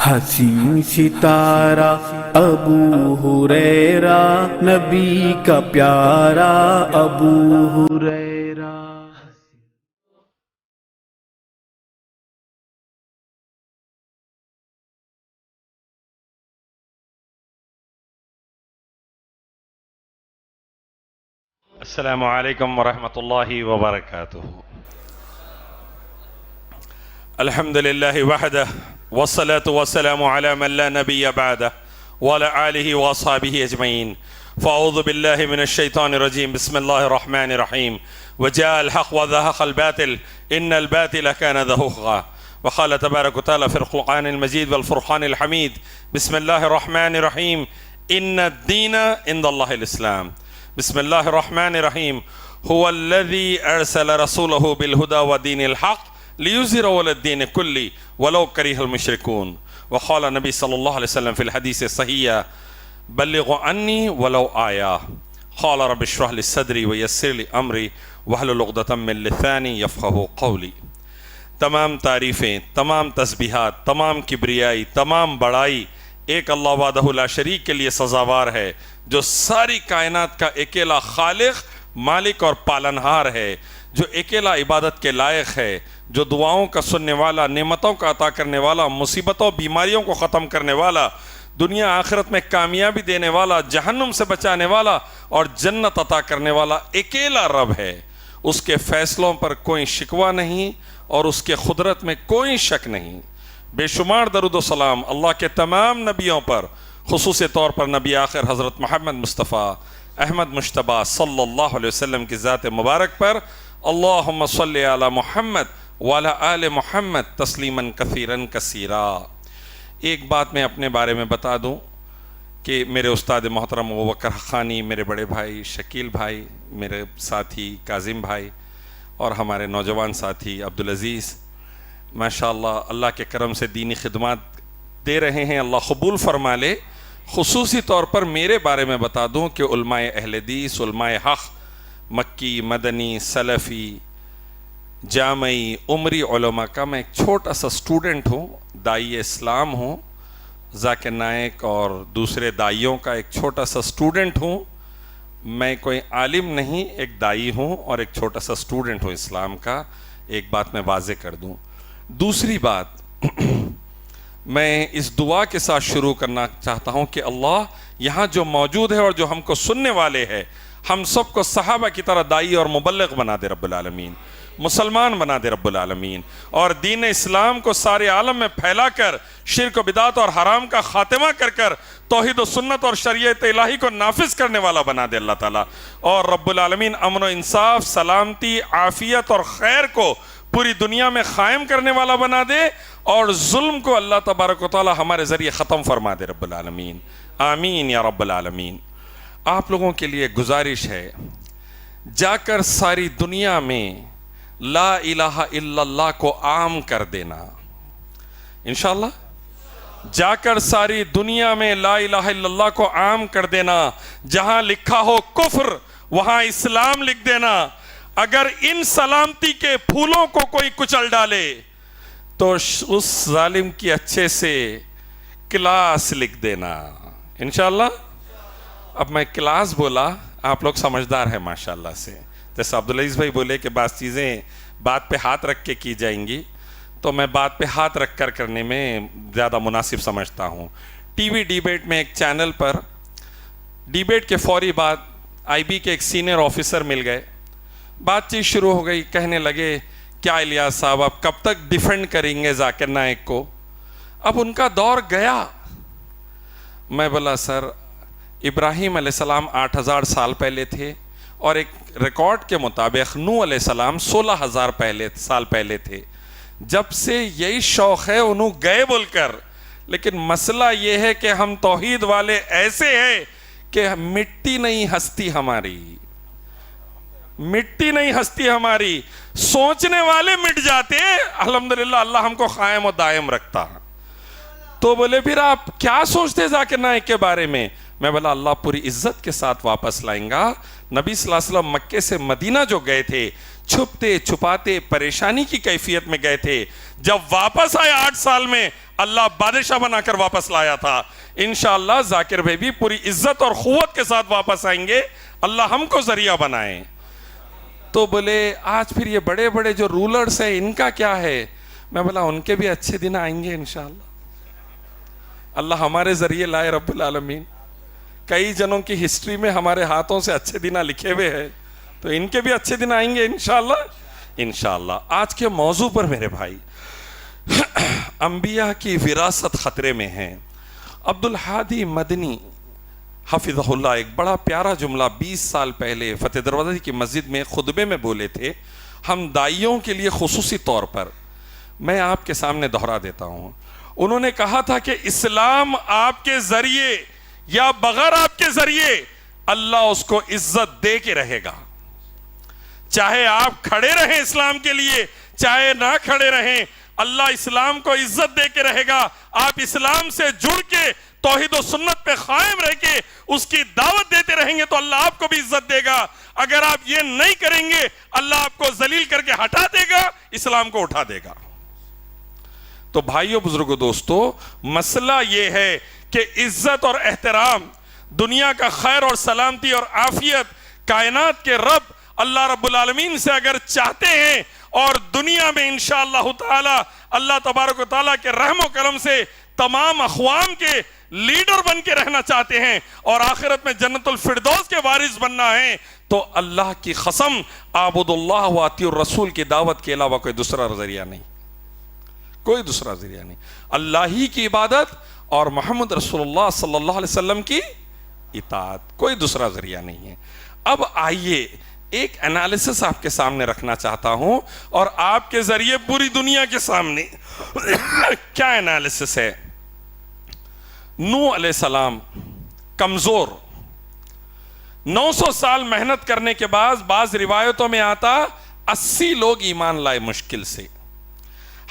حسین ستارہ ابو ہریرہ نبی کا پیارا ابو ہریرہ۔ السلام علیکم ورحمۃ اللہ وبرکاتہ۔ الحمد للہ وحدہ والصلاة والسلام على من لا نبی بعدہ وعلى آلہ واصحابہ اجمعین۔ فاعوذ باللہ من الشیطان الرجیم، بسم اللہ الرحمن الرحیم۔ وجاء الحق وزهق الباطل ان الباطل كان زهوقا۔ وقال تبارک وتعالى في القرآن المجید والفرقان الحمید، بسم اللہ الرحمن الرحیم، ان الدین عند اللہ الاسلام۔ بسم اللہ الرحمن الرحیم، هو الذی ارسل رسولہ بالہدی ودین الحق لیظہرہ علی الدین کلہ ولو کرہ المشرکون۔ وقال نبی صلی اللہ علیہ وسلم فی الحدیث الصحیح، بلغوا عنی ولو آیا۔ قال رب اشرح لی صدری ویسر لی امری واحلل عقدۃ من لسانی یفقہوا قولی۔ تمام تعریفیں، تمام تسبیحات، تمام کبریائی، تمام بڑائی ایک اللہ وحدہ لا شریک کے لیے سزاوار ہے، جو ساری کائنات کا اکیلا خالق، مالک اور پالنہار ہے، جو اکیلا عبادت کے لائق ہے، جو دعاؤں کا سننے والا، نعمتوں کا عطا کرنے والا، مصیبتوں بیماریوں کو ختم کرنے والا، دنیا آخرت میں کامیابی دینے والا، جہنم سے بچانے والا اور جنت عطا کرنے والا اکیلا رب ہے۔ اس کے فیصلوں پر کوئی شکوہ نہیں اور اس کے قدرت میں کوئی شک نہیں۔ بے شمار درود و سلام اللہ کے تمام نبیوں پر، خصوصی طور پر نبی آخر حضرت محمد مصطفیٰ احمد مجتبیٰ صلی اللہ علیہ وسلم کی ذات مبارک پر، اللہم صلی علی محمد وعلی آل محمد تسلیما کثیرا کثیرا۔ ایک بات میں اپنے بارے میں بتا دوں کہ میرے استاد محترم ابوبکر حقانی، میرے بڑے بھائی شکیل بھائی، میرے ساتھی کاظم بھائی اور ہمارے نوجوان ساتھی عبدالعزیز، ماشاءاللہ اللہ کے کرم سے دینی خدمات دے رہے ہیں، اللہ قبول فرما لے۔ خصوصی طور پر میرے بارے میں بتا دوں کہ علماء اہل حدیث، علماء حق، مکی، مدنی، سلفی، جامعی، عمری علماء کا میں ایک چھوٹا سا سٹوڈنٹ ہوں، داعی اسلام ہوں، ذاکر نائک اور دوسرے داعیوں کا ایک چھوٹا سا سٹوڈنٹ ہوں۔ میں کوئی عالم نہیں، ایک داعی ہوں اور ایک چھوٹا سا سٹوڈنٹ ہوں اسلام کا۔ ایک بات میں واضح کر دوں۔ دوسری بات، میں اس دعا کے ساتھ شروع کرنا چاہتا ہوں کہ اللہ یہاں جو موجود ہے اور جو ہم کو سننے والے ہیں، ہم سب کو صحابہ کی طرح داعی اور مبلغ بنا دے رب العالمین، مسلمان بنا دے رب العالمین، اور دین اسلام کو سارے عالم میں پھیلا کر شرک و بدعت اور حرام کا خاتمہ کر توحید و سنت اور شریعت الہی کو نافذ کرنے والا بنا دے اللہ تعالیٰ، اور رب العالمین امن و انصاف، سلامتی، عافیت اور خیر کو پوری دنیا میں قائم کرنے والا بنا دے، اور ظلم کو اللہ تبارک و تعالیٰ ہمارے ذریعے ختم فرما دے رب العالمین، آمین یا رب العالمین۔ آپ لوگوں کے لیے گزارش ہے، جا کر ساری دنیا میں لا الہ الا اللہ کو عام کر دینا انشاءاللہ۔ جا کر ساری دنیا میں لا الہ الا اللہ کو عام کر دینا، جہاں لکھا ہو کفر وہاں اسلام لکھ دینا۔ اگر ان سلامتی کے پھولوں کو کوئی کچل ڈالے تو اس ظالم کی اچھے سے کلاس لکھ دینا انشاءاللہ۔ اب میں کلاس بولا، آپ لوگ سمجھدار ہیں ماشاءاللہ سے، جیسے عبدالعزیز بھائی بولے کہ بعض چیزیں بات پہ ہاتھ رکھ کے کی جائیں گی، تو میں بات پہ ہاتھ رکھ کر کرنے میں زیادہ مناسب سمجھتا ہوں۔ ٹی وی ڈیبیٹ میں ایک چینل پر ڈیبیٹ کے فوری بعد آئی بی کے ایک سینئر آفیسر مل گئے، بات چیت شروع ہو گئی، کہنے لگے کیا الیاس صاحب آپ کب تک ڈیفینڈ کریں گے ذاکر نائک کو؟ اب ان کا دور گیا۔ میں بولا سر، ابراہیم علیہ السلام 8000 سال پہلے تھے، اور ایک ریکارڈ کے مطابق نوح علیہ السلام 16000 سال پہلے تھے۔ جب سے یہی شوق ہے انہوں گئے بول کر، لیکن مسئلہ یہ ہے کہ ہم توحید والے ایسے ہیں کہ مٹی نہیں ہستی ہماری، مٹی نہیں ہستی ہماری، سوچنے والے مٹ جاتے، الحمدللہ اللہ ہم کو قائم و دائم رکھتا۔ تو بولے پھر آپ کیا سوچتے ذاکر نائک کے بارے میں؟ میں بولا اللہ پوری عزت کے ساتھ واپس لائیں گا. نبی صلی اللہ علیہ وسلم مکے سے مدینہ جو گئے تھے, چھپتے چھپاتے پریشانی کی کیفیت میں گئے تھے, جب واپس آئے 8 سال میں اللہ بادشاہ بنا کر واپس لایا تھا. انشاءاللہ ذاکر بھائی بھی پوری عزت اور قوت کے ساتھ واپس آئیں گے, اللہ ہم کو ذریعہ بنائیں. تو بولے آج پھر یہ بڑے بڑے جو رولرز ہیں ان کا کیا ہے؟ میں بولا ان کے بھی اچھے دن آئیں گے انشاءاللہ, اللہ ہمارے ذریعے لائے رب العالمین. کئی جنوں کی ہسٹری میں ہمارے ہاتھوں سے اچھے دن لکھے ہوئے ہیں, تو ان کے بھی اچھے دن آئیں گے انشاءاللہ. انشاءاللہ آج کے موضوع پر میرے بھائی, انبیاء کی وراثت خطرے میں ہے. عبدالہادی مدنی حفظہ اللہ ایک بڑا پیارا جملہ 20 سال پہلے فتح دروازہ کی مسجد میں خطبے میں بولے تھے, ہم دائیوں کے لیے خصوصی طور پر, میں آپ کے سامنے دہرا دیتا ہوں. انہوں نے کہا تھا کہ اسلام آپ کے ذریعے یا بغیر آپ کے ذریعے اللہ اس کو عزت دے کے رہے گا. چاہے آپ کھڑے رہیں اسلام کے لیے, چاہے نہ کھڑے رہیں, اللہ اسلام کو عزت دے کے رہے گا. آپ اسلام سے جڑ کے توحید و سنت پہ قائم رہ کے اس کی دعوت دیتے رہیں گے تو اللہ آپ کو بھی عزت دے گا. اگر آپ یہ نہیں کریں گے اللہ آپ کو ذلیل کر کے ہٹا دے گا, اسلام کو اٹھا دے گا. تو بھائیو بزرگو دوستو, مسئلہ یہ ہے کہ عزت اور احترام, دنیا کا خیر اور سلامتی اور عافیت کائنات کے رب اللہ رب العالمین سے اگر چاہتے ہیں اور دنیا میں انشاءاللہ تعالی اللہ تبارک و تعالیٰ کے رحم و کرم سے تمام اقوام کے لیڈر بن کے رہنا چاہتے ہیں اور آخرت میں جنت الفردوس کے وارث بننا ہے, تو اللہ کی قسم اعبد اللہ و اطیعوا الرسول کی دعوت کے علاوہ کوئی دوسرا ذریعہ نہیں, کوئی دوسرا ذریعہ نہیں. اللہ ہی کی عبادت اور محمد رسول اللہ صلی اللہ علیہ وسلم کی اطاعت, کوئی دوسرا ذریعہ نہیں ہے. اب آئیے ایک انالیسس آپ کے سامنے رکھنا چاہتا ہوں اور آپ کے ذریعے پوری دنیا کے سامنے. کیا انالیسس ہے؟ نوح علیہ السلام کمزور, 900 سال محنت کرنے کے بعض روایتوں میں آتا 80 لوگ ایمان لائے مشکل سے.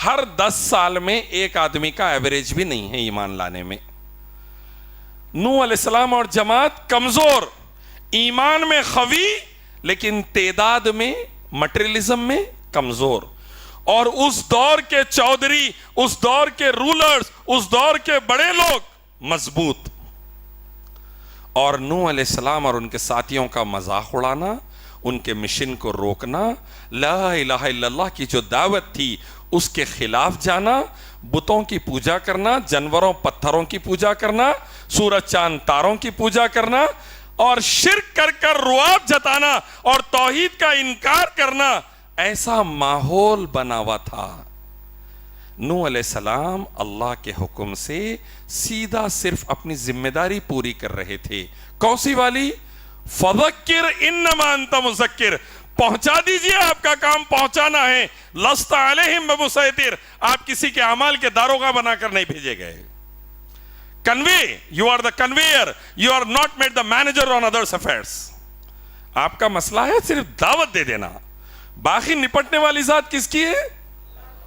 ہر 10 سال میں ایک آدمی کا ایوریج بھی نہیں ہے ایمان لانے میں. نوح علیہ السلام اور جماعت کمزور, ایمان میں قوی لیکن تعداد میں مٹیریلزم میں کمزور. اور اس دور کے چودھری, اس دور کے رولرز, اس دور کے بڑے لوگ مضبوط. اور نوح علیہ السلام اور ان کے ساتھیوں کا مذاق اڑانا, ان کے مشن کو روکنا, لا الہ الا اللہ کی جو دعوت تھی اس کے خلاف جانا, بتوں کی پوجا کرنا, جانوروں پتھروں کی پوجا کرنا, سورج چاند تاروں کی پوجا کرنا اور شرک کر کر رعب جتانا اور توحید کا انکار کرنا, ایسا ماحول بنا ہوا تھا. نوح علیہ السلام اللہ کے حکم سے سیدھا صرف اپنی ذمہ داری پوری کر رہے تھے. کون سی والی؟ فذکر انما انت مذکر, پہنچا دیجئے, آپ کا کام پہنچانا ہے. لست علیہم بمسیطر, آپ کسی کے اعمال کے داروغہ بنا کر نہیں بھیجے گئے. Convey, you are the conveyor, you are not made the manager on others affairs. آپ کا مسئلہ ہے صرف دعوت دے دینا, باقی نپٹنے والی ذات کس کی ہے؟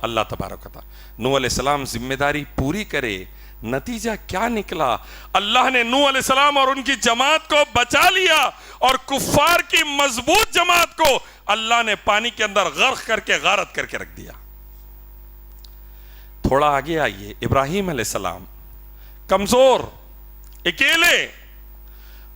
اللہ تبارک و تعالی. نوح علیہ السلام ذمہ داری پوری کرے, نتیجہ کیا نکلا؟ اللہ نے نوح علیہ السلام اور ان کی جماعت کو بچا لیا اور کفار کی مضبوط جماعت کو اللہ نے پانی کے اندر غرق کر کے غارت کر کے رکھ دیا. تھوڑا آگے آئیے, ابراہیم علیہ السلام کمزور, اکیلے,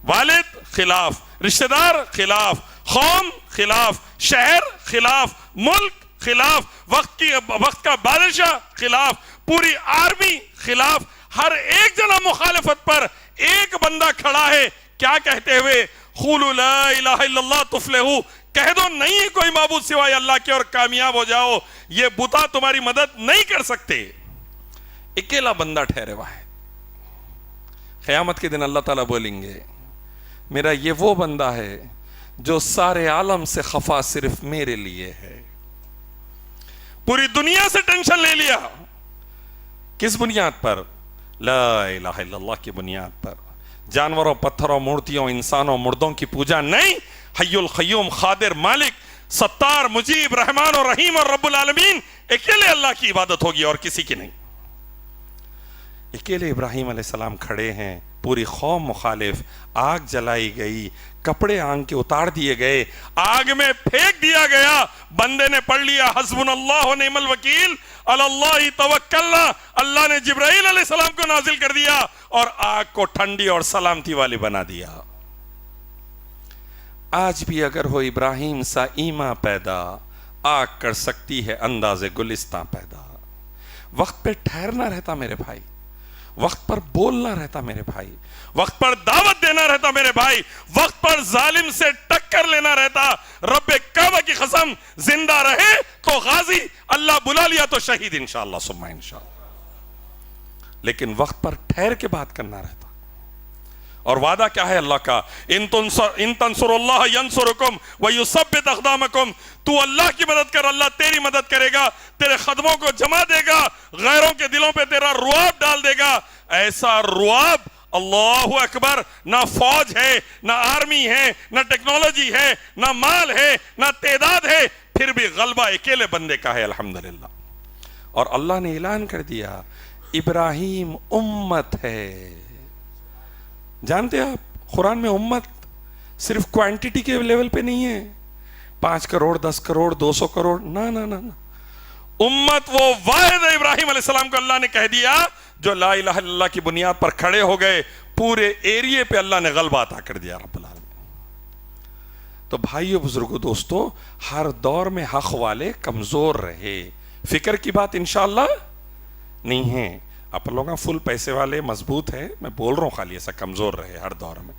والد خلاف, رشتہ دار خلاف, قوم خلاف, شہر خلاف, ملک خلاف, وقت کا بادشاہ خلاف, پوری آرمی خلاف, ہر ایک جنا مخالفت پر. ایک بندہ کھڑا ہے, کیا کہتے ہوئے؟ قولوا لا الہ الا اللہ تفلحوا, کہہ دو نہیں ہے کوئی معبود سوائے اللہ کے اور کامیاب ہو جاؤ, یہ بتا تمہاری مدد نہیں کر سکتے. اکیلا بندہ ٹھہرے ہوا ہے. قیامت کے دن اللہ تعالیٰ بولیں گے میرا یہ وہ بندہ ہے جو سارے عالم سے خفا صرف میرے لیے ہے. پوری دنیا سے ٹینشن لے لیا, کس بنیاد پر؟ لا الہ الا اللہ کی بنیاد پر. جانوروں, پتھروں, مورتیوں, انسانوں, مردوں کی پوجا نہیں. حی القیوم, قادر, مالک, ستار, مجیب, رحمان اور رحیم اور رب العالمین, اکیلے اللہ کی عبادت ہوگی اور کسی کی نہیں. اکیلے ابراہیم علیہ السلام کھڑے ہیں، پوری قوم مخالف، آگ جلائی گئی، کپڑے آگ کے اتار دیے گئے، آگ میں پھینک دیا گیا، بندے نے پڑھ لیا حسبنا اللہ و نعم الوکیل علی اللہ توکلنا، اللہ نے جبرائیل علیہ السلام کو نازل کر دیا اور آگ کو ٹھنڈی اور سلامتی والی بنا دیا۔ آج بھی اگر ہو ابراہیم سا ایماں پیدا، آگ کر سکتی ہے انداز گلستاں پیدا۔ وقت پہ ٹھہرنا رہتا میرے بھائی، وقت پر بولنا رہتا میرے بھائی، وقت پر دعوت دینا رہتا میرے بھائی، وقت پر ظالم سے ٹکر لینا رہتا۔ رب کعبہ کی قسم، زندہ رہے تو غازی، اللہ بلا لیا تو شہید انشاءاللہ ثم انشاءاللہ، لیکن وقت پر ٹھہر کے بات کرنا رہتا۔ اور وعدہ کیا ہے اللہ کا؟ ان تنصر اللہ ینصرکم ویثبت اقدامکم، تو اللہ کی مدد کر، اللہ تیری مدد کرے گا، تیرے قدموں کو جما دے گا، غیروں کے دلوں پہ تیرا رعب ڈال دے گا، ایسا رعب، اللہ اکبر، نہ فوج ہے، نہ آرمی ہے، نہ ٹیکنالوجی ہے، نہ مال ہے، نہ تعداد ہے، پھر بھی غلبہ اکیلے بندے کا ہے الحمدللہ۔ اور اللہ نے اعلان کر دیا ابراہیم امت ہے۔ جانتے ہیں آپ قرآن میں امت صرف کوانٹیٹی کے لیول پہ نہیں ہے، 5 کروڑ 10 کروڑ 200 کروڑ، نہ، امت وہ واحد ہے۔ ابراہیم علیہ السلام کو اللہ نے کہہ دیا جو لا الہ الا اللہ کی بنیاد پر کھڑے ہو گئے، پورے ایریے پہ اللہ نے غلبہ عطا کر دیا رب العالمین۔ تو بھائیو بزرگو دوستو، ہر دور میں حق والے کمزور رہے، فکر کی بات انشاءاللہ نہیں ہے۔ آپ لوگاں فل پیسے والے مضبوط ہے، میں بول رہا ہوں خالی ایسا کمزور رہے ہر دور میں۔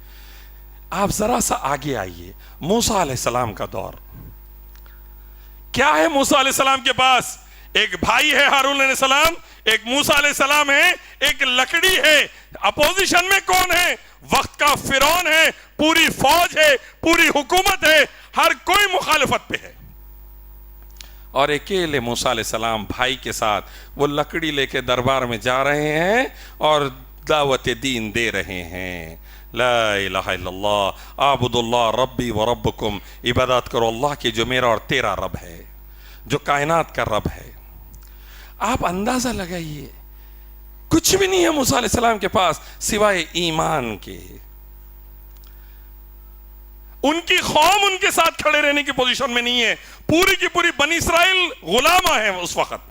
آپ ذرا سا آگے آئیے، موسیٰ علیہ السلام کا دور کیا ہے؟ موسیٰ علیہ السلام کے پاس ایک بھائی ہے ہارون علیہ السلام، ایک موسیٰ علیہ السلام ہے، ایک لکڑی ہے۔ اپوزیشن میں کون ہے؟ وقت کا فرعون ہے، پوری فوج ہے، پوری حکومت ہے، ہر کوئی مخالفت پہ ہے۔ اور اکیلے موسیٰ علیہ السلام بھائی کے ساتھ وہ لکڑی لے کے دربار میں جا رہے ہیں اور دعوت دین دے رہے ہیں۔ لا الہ الا اللہ اعبد اللہ ربی و ربکم، عبادت کرو اللہ کی جو میرا اور تیرا رب ہے، جو کائنات کا رب ہے۔ آپ اندازہ لگائیے، کچھ بھی نہیں ہے موسیٰ علیہ السلام کے پاس سوائے ایمان کے۔ ان کی قوم ان کے ساتھ کھڑے رہنے کی پوزیشن میں نہیں ہے، پوری کی پوری بنی اسرائیل غلامہ ہیں اس وقت۔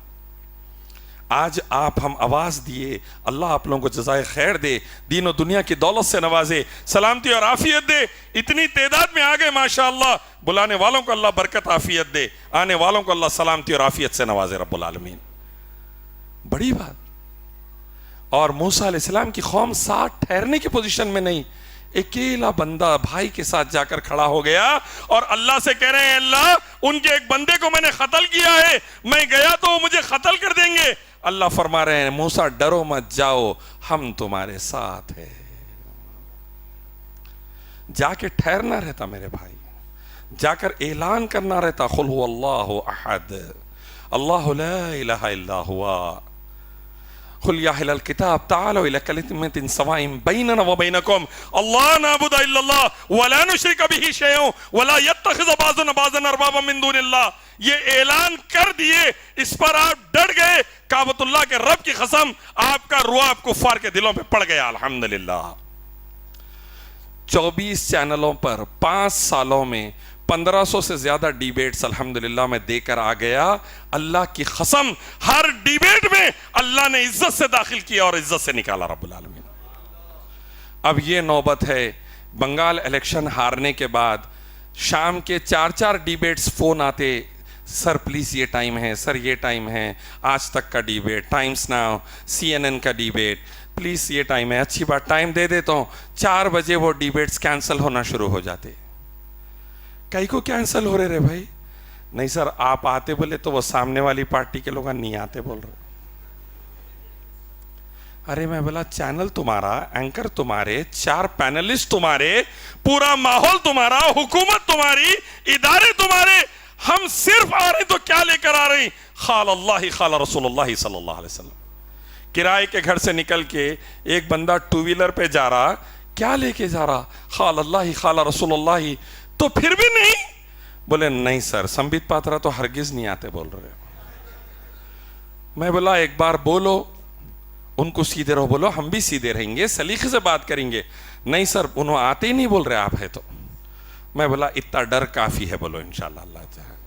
آج آپ ہم آواز دیے، اللہ آپ لوگوں کو جزائے خیر دے، دین و دنیا کی دولت سے نوازے، سلامتی اور عافیت دے۔ اتنی تعداد میں آگے ماشاءاللہ، بلانے والوں کو اللہ برکت عافیت دے، آنے والوں کو اللہ سلامتی اور عافیت سے نوازے رب العالمین۔ بڑی بات۔ اور موسیٰ علیہ السلام کی قوم ساتھ ٹھہرنے کی پوزیشن میں نہیں، اکیلا بندہ بھائی کے ساتھ جا کر کھڑا ہو گیا اور اللہ سے کہہ رہے ہیں اللہ ان کے ایک بندے کو میں نے قتل کیا ہے، میں گیا تو وہ مجھے قتل کر دیں گے۔ اللہ فرما رہے ہیں موسیٰ ڈرو مت، جاؤ ہم تمہارے ساتھ ہیں۔ جا کے ٹھہرنا رہتا میرے بھائی، جا کر اعلان کرنا رہتا قل هو اللہ احد اللہ لا الہ الا ہوا قل یا اہل الکتاب تعالوا الی کلمۃ سواء بیننا وبینکم اللہ نعبد الا اللہ ولا نشرک بہ شیئا ولا یتخذ بعضنا بعضا اربابا من دون اللہ۔ یہ اعلان کر دیے، اس پر آپ ڈر گئے، کعبۃ اللہ کے رب کی قسم آپ کا رعب کفار کے دلوں پہ پڑ گیا الحمدللہ۔ 24 چینلوں پر 5 سالوں میں 1500 سے زیادہ ڈیبیٹس الحمدللہ میں دے کر آ گیا۔ اللہ کی قسم ہر ڈیبیٹ میں اللہ نے عزت سے داخل کیا اور عزت سے نکالا رب العالمین۔ اب یہ نوبت ہے، بنگال الیکشن ہارنے کے بعد شام کے 4 ڈیبیٹس فون آتے، سر پلیز یہ ٹائم ہے، سر یہ ٹائم ہے، آج تک کا ڈیبیٹ، ٹائمز ناؤ، CNN کا ڈیبیٹ، پلیز یہ ٹائم ہے۔ اچھی بات، ٹائم دے دیتا ہوں۔ 4 بجے وہ ڈیبیٹس کینسل ہونا شروع ہو جاتے۔ کئی کو کینسل ہو رہے بھائی؟ نہیں سر آپ آتے بولے تو وہ سامنے والی پارٹی کے لوگ نہیں آتے بول رہے۔ ارے میں بولا چینل تمہارا، اینکر تمہارے، 4 پینلسٹ تمہارے، پورا ماحول تمہارا، حکومت تمہاری، ادارے تمہارے، ہم صرف آ رہے تو کیا لے کر آ رہے ہیں؟ قال اللہ قال رسول اللہ صلی اللہ علیہ وسلم۔ کرائے کے گھر سے نکل کے ایک بندہ 2 ویلر پہ جا رہا، کیا لے کے جا رہا؟ قال اللہ قال رسول اللہ۔ تو پھر بھی نہیں بولے، نہیں سر سمبت پاترا تو ہرگز نہیں آتے بول رہے۔ میں بولا ایک بار بولو، ان کو سیدھے رہو، بولو ہم بھی سیدھے رہیں گے، سلیقے سے بات کریں گے. نہیں سر انہوں آتے ہی نہیں بول رہے آپ ہے تو. میں بولا اتنا ڈر کافی ہے، بولو انشاءاللہ اللہ چاہے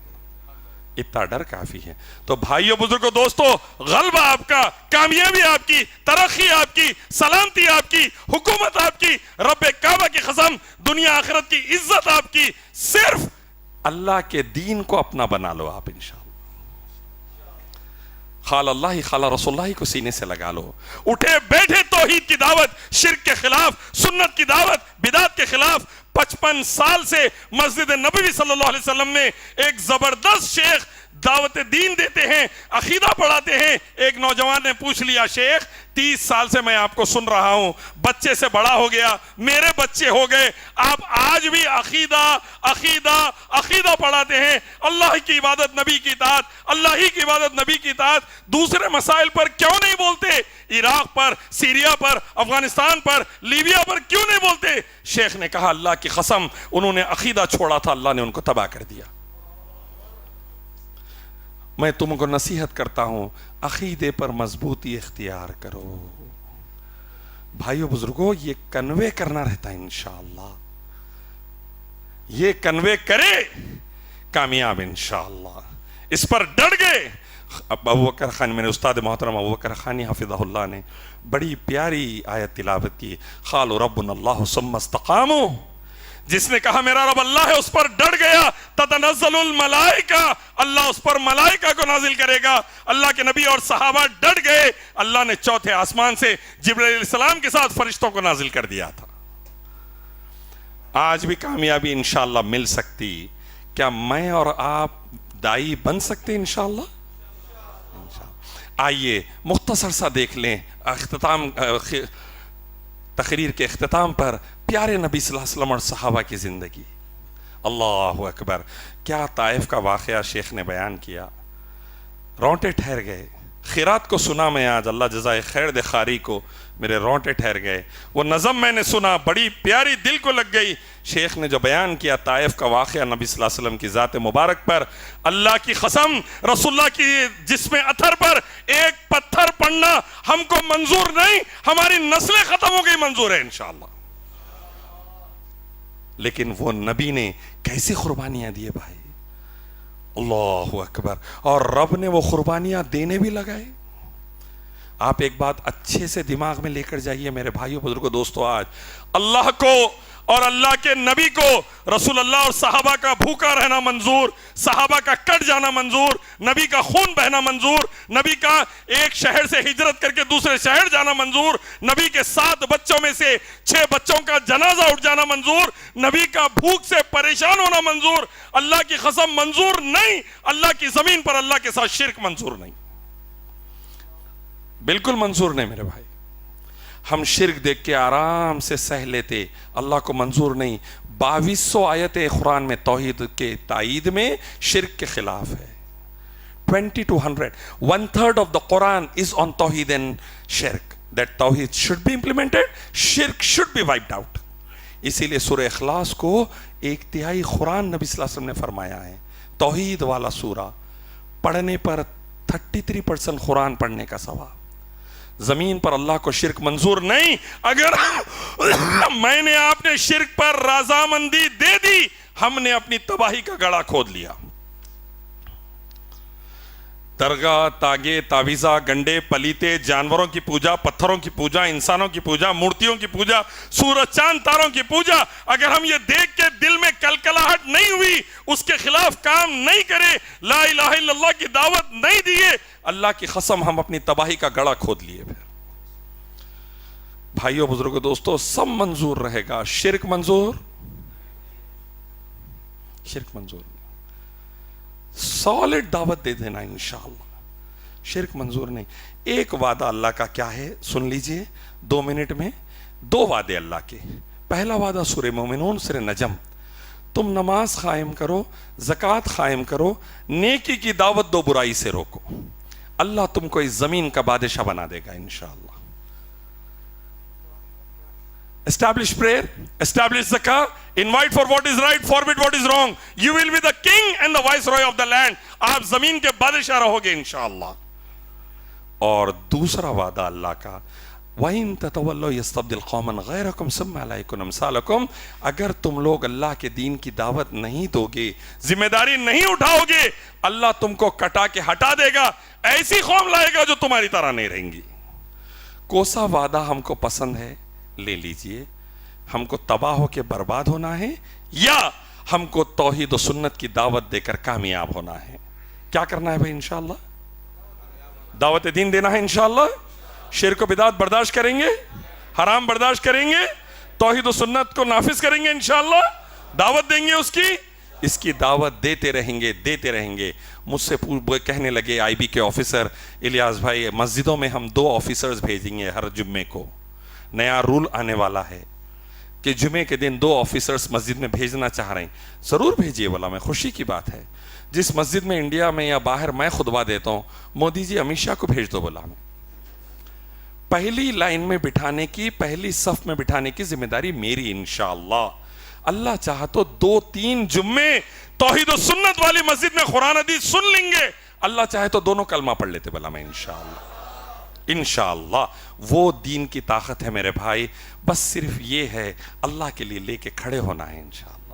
اتنا ڈر کافی ہے. تو بھائیو بزرگو دوستو، غلبہ آپ کا، کامیابی آپ کی، ترقی آپ کی، سلامتی آپ کی، حکومت آپ کی، رب کعبہ کی قسم دنیا آخرت کی عزت آپ کی. صرف اللہ کے دین کو اپنا بنا لو آپ انشاءاللہ. قال اللہ قال رسول اللہ کو سینے سے لگا لو. اٹھے بیٹھے توحید کی دعوت، شرک کے خلاف، سنت کی دعوت، بدعت کے خلاف. 55 سال سے مسجد نبوی صلی اللہ علیہ وسلم میں ایک زبردست شیخ دعوت دین دیتے ہیں، عقیدہ پڑھاتے ہیں. ایک نوجوان نے پوچھ لیا، شیخ 30 سال سے میں آپ کو سن رہا ہوں، بچے سے بڑا ہو گیا، میرے بچے ہو گئے، آپ آج بھی عقیدہ عقیدہ عقیدہ پڑھاتے ہیں، اللہ کی عبادت نبی کی اطاعت، اللہ ہی کی عبادت نبی کی اطاعت، دوسرے مسائل پر کیوں نہیں بولتے؟ عراق پر، سیریا پر، افغانستان پر، لیبیا پر کیوں نہیں بولتے؟ شیخ نے کہا اللہ کی قسم انہوں نے عقیدہ چھوڑا تھا، اللہ نے ان کو تباہ کر دیا. میں تم کو نصیحت کرتا ہوں، عقیدے پر مضبوطی اختیار کرو. بھائیو بزرگوں، یہ کنوے کرنا رہتا ہے انشاءاللہ، یہ کنوے کرے کامیاب انشاءاللہ. اس پر ڈٹ گئے. اب ابو بکر خانی، میرے استاد محترم ابو بکر خانی حفظہ اللہ نے بڑی پیاری آیت تلاوت کی، قالوا ربنا اللہ ثم استقاموا. جس نے کہا میرا رب اللہ ہے اس پر ڈٹ گیا، تتنزل الملائکہ، اللہ اس پر ملائکہ کو نازل کرے گا. اللہ کے نبی اور صحابہ ڈٹ گئے، اللہ نے چوتھے آسمان سے جبرائیل علیہ السلام کے ساتھ فرشتوں کو نازل کر دیا تھا. آج بھی کامیابی انشاءاللہ مل سکتی. کیا میں اور آپ دائی بن سکتے انشاءاللہ؟ آئیے مختصر سا دیکھ لیں اختتام، تقریر کے اختتام پر پیارے نبی صلی اللہ علیہ وسلم اور صحابہ کی زندگی. اللہ اکبر، کیا طائف کا واقعہ شیخ نے بیان کیا، رونٹے ٹھہر گئے. خیرات کو سنا میں آج، اللہ جزائے خیر دے خاری کو، میرے رونٹے ٹھہر گئے. وہ نظم میں نے سنا، بڑی پیاری دل کو لگ گئی. شیخ نے جو بیان کیا طائف کا واقعہ نبی صلی اللہ علیہ وسلم کی ذات مبارک پر، اللہ کی قسم رسول اللہ کی جسم اطہر پر ایک پتھر پڑنا ہم کو منظور نہیں، ہماری نسلیں ختم ہو گئی منظور ہے انشاءاللہ. لیکن وہ نبی نے کیسی قربانیاں دیے بھائی، اللہ اکبر. اور رب نے وہ قربانیاں دینے بھی لگائے. آپ ایک بات اچھے سے دماغ میں لے کر جائیے میرے بھائیوں بزرگوں دوستو، آج اللہ کو اور اللہ کے نبی کو، رسول اللہ اور صحابہ کا بھوکا رہنا منظور، صحابہ کا کٹ جانا منظور، نبی کا خون بہنا منظور، نبی کا ایک شہر سے ہجرت کر کے دوسرے شہر جانا منظور، نبی کے 7 بچوں میں سے 6 بچوں کا جنازہ اٹھ جانا منظور، نبی کا بھوک سے پریشان ہونا منظور. اللہ کی قسم منظور نہیں. اللہ کی زمین پر اللہ کے ساتھ شرک منظور نہیں، بالکل منظور نہیں میرے بھائی. ہم شرک دیکھ کے آرام سے سہ لیتے، اللہ کو منظور نہیں. 2200 آیتیں قرآن میں توحید کے تائید میں شرک کے خلاف ہے. 20 to 100 1/3 of the Quran is on توحید and shirk, that توحید should be implemented, shirk should be wiped out. اسی لیے سورہ اخلاص کو 1/3 قرآن نبی صلی اللہ علیہ وسلم نے فرمایا ہے. توحید والا سورہ پڑھنے پر 33% قرآن پڑھنے کا ثواب. زمین پر اللہ کو شرک منظور نہیں. اگر میں نے آپ نے شرک پر رضامندی دے دی، ہم نے اپنی تباہی کا گڑھا کھود لیا. درگاہ، تاگے، تعویذہ، گنڈے، پلیتے، جانوروں کی پوجا، پتھروں کی پوجا، انسانوں کی پوجا، مورتیوں کی پوجا، سورج چاند تاروں کی پوجا، اگر ہم یہ دیکھ کے دل میں کلکلاہٹ نہیں ہوئی، اس کے خلاف کام نہیں کرے، لا الہ الا اللہ کی دعوت نہیں دیے، اللہ کی قسم ہم اپنی تباہی کا گڑھا کھود لیے. پھر بھائیوں بزرگوں دوستو، سب منظور رہے گا، شرک منظور، شرک منظور نہیں. سالڈ دعوت دے دینا انشاءاللہ، شرک منظور نہیں. ایک وعدہ اللہ کا کیا ہے سن لیجئے 2 منٹ میں. 2 وعدے اللہ کے. پہلا وعدہ سورہ مومنون سورہ نجم، تم نماز قائم کرو، زکوٰۃ قائم کرو، نیکی کی دعوت دو، برائی سے روکو، اللہ تم کو اس زمین کا بادشاہ بنا دے گا انشاءاللہ. Establish prayer, establish zakah, invite for what is right, forbid what is wrong. You will be the king and the viceroy of the land. آپ زمین کے بادشاہ رہو گے انشاءاللہ. اور دوسرا وعدہ اللہ کا وَإِن تَتَوَلَّوْا يَسْتَبْدِلْ قَوْمًا غَيْرَكُمْ ثُمَّ لَا يَكُونُوا أَمْثَالَكُمْ، اگر تم لوگ اللہ کے دین کی دعوت نہیں دو گے، ذمہ داری نہیں اٹھاؤ گے، اللہ تم کو کٹا کے ہٹا دے گا، ایسی قوم لائے گا جو تمہاری طرح نہیں رہیں گی۔ کوسا وعدہ ہم کو پسند ہے لے لیجئے، ہم کو تباہ ہو کے برباد ہونا ہے یا ہم کو توحید و سنت کی دعوت دے کر کامیاب ہونا ہے؟ کیا کرنا ہے بھائی؟ انشاءاللہ دعوت دین دینا ہے، انشاءاللہ شرک و بدعت برداشت کریں گے، حرام برداشت کریں گے، توحید و سنت کو نافذ کریں گے، انشاءاللہ دعوت دیں گے اس کی دعوت دیتے رہیں گے۔ مجھ سے کہنے لگے آئی بی کے آفیسر الیاس بھائی، مسجدوں میں ہم 2 آفیسرز بھیجیں گے ہر جمعے کو، نیا رول آنے والا ہے کہ جمعے کے دن 2 آفیسرز مسجد میں بھیجنا چاہ رہے ہیں۔ ضرور بھیجیے، بولا میں، خوشی کی بات ہے۔ جس مسجد میں انڈیا میں یا باہر میں خطبہ دیتا ہوں، مودی جی امت شاہ کو بھیج دو، بولا میں، پہلی لائن میں بٹھانے کی، پہلی صف میں بٹھانے کی ذمہ داری میری انشاءاللہ۔ اللہ چاہا تو 2-3 جمعے توحید و سنت والی مسجد میں قرآن حدیث سن لیں گے، اللہ چاہے تو دونوں کلمہ پڑھ لیتے، بولا میں، انشاءاللہ۔ وہ دین کی طاقت ہے میرے بھائی، بس صرف یہ ہے اللہ کے لیے لے کے کھڑے ہونا ہے انشاءاللہ،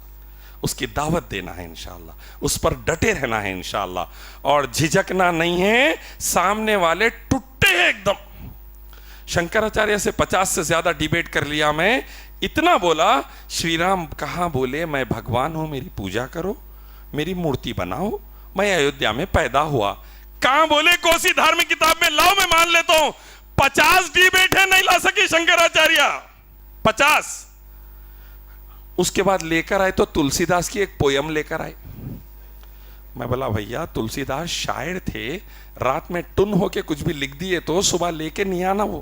اس کی دعوت دینا ہے انشاءاللہ، اس پر ڈٹے رہنا ہے انشاءاللہ، اور جھجکنا نہیں ہے۔ سامنے والے ٹوٹے ہیں ایک دم، شنکراچاریہ سے 50 سے زیادہ ڈیبیٹ کر لیا میں، اتنا بولا، شری رام کہاں بولے میں بھگوان ہوں، میری پوجا کرو، میری مورتی بناؤ، میں ایودھیا میں پیدا ہوا؟ کہاں بولے کوسی دھارمک کتاب میں؟ لاؤ میں مان لیتا ہوں، 50 ڈیبیٹ ہے، نہیں لا سکی شنکراچاریہ، 50۔ اس کے بعد لے کر آئے تو تلسی داس کی ایک پویم لے کر آئے۔ میں بولا بھیا تلسی داس شاعر تھے، رات میں ٹن ہو کے کچھ بھی لکھ دیے تو صبح لے کے نہیں آنا، وہ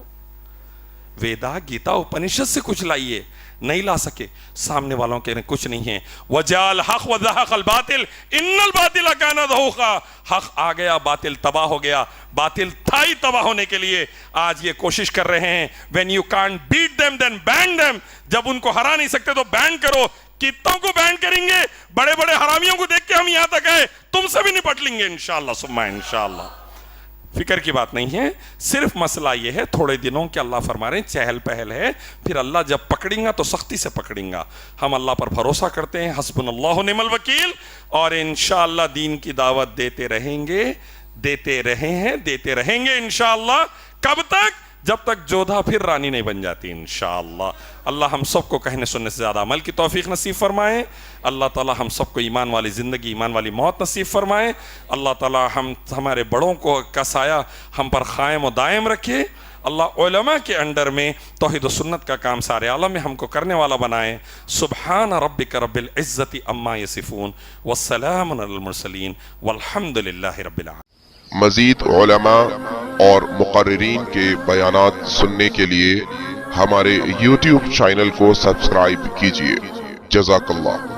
ویدا گیتا اپنشد سے کچھ لائیے، نہیں لا سکے۔ سامنے والوں کے کچھ نہیں ہے، وَجَعَ الْحَقَّ وَزَهَقَ الْبَاطِلَ إِنَّ الْبَاطِلَ كَانَ زَهُوقًا۔ حق آ گیا، باطل تباہ ہو گیا، باطل تھا ہی تباہ ہونے کے لیے۔ آج یہ کوشش کر رہے ہیں when you can't beat them then ban them، جب ان کو ہرا نہیں سکتے تو بین کرو۔ کتوں کو بین کریں گے؟ بڑے بڑے حرامیوں کو دیکھ کے ہم یہاں تک آئے، تم سے بھی نپٹ لیں گے انشاءاللہ ثم انشاءاللہ۔ فکر کی بات نہیں ہے، صرف مسئلہ یہ ہے تھوڑے دنوں کے، اللہ فرما رہے ہیں چہل پہل ہے، پھر اللہ جب پکڑیں گا تو سختی سے پکڑیں گا۔ ہم اللہ پر بھروسہ کرتے ہیں، حسبنا اللہ نعم الوکیل، اور انشاءاللہ دین کی دعوت دیتے رہیں گے، دیتے رہیں گے انشاءاللہ۔ کب تک؟ جب تک جودھا پھر رانی نہیں بن جاتی انشاءاللہ۔ اللہ ہم سب کو کہنے سننے سے زیادہ عمل کی توفیق نصیب فرمائے۔ اللہ تعالی ہم سب کو ایمان والی زندگی، ایمان والی موت نصیب فرمائے۔ اللہ تعالی ہمارے بڑوں کو کا سایہ ہم پر قائم و دائم رکھے۔ اللہ علماء کے انڈر میں توحید و سنت کا کام سارے عالم میں ہم کو کرنے والا بنائے۔ سبحان ربک رب العزت عما یصفون والسلام علی المرسلین والحمد للہ رب العالمین۔ مزید علماء اور مقررین کے بیانات سننے کے لیے ہمارے YouTube چینل کو سبسکرائب کیجیے۔ جزاک اللہ۔